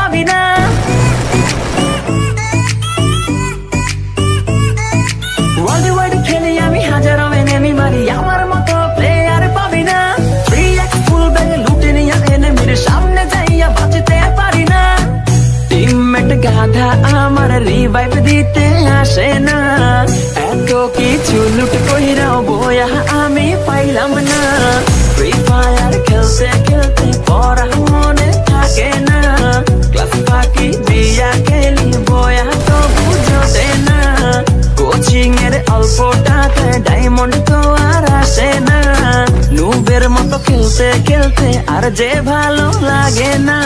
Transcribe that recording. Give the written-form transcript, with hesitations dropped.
পাবি না। World wide খেলি আমি হাজারো এনিমি মারি, আমার মতো প্লেয়ার পাবি না। 3x ফুল ব্যাগ লুটে নিয়া এনিমির সামনে যাইয়া বাঁচতে পারি না। টিমমেট গাধা আমার রিভাইভ দিতে আসে না, এত কিছু লুট কইরাও বয়া আমি পাইলাম না। ফ্রি ফায়ার খেলতে খেলতে পড়া মনে থাকে না, ক্লাস ফাঁকি দিয়া খেলি বয়া তো বুঝতে না। কোচিং এর অল্প টাকায় ডায়মন্ড তো আর আসে না, নুবের মতো খেলতে খেলতে আর যে ভালো লাগে না।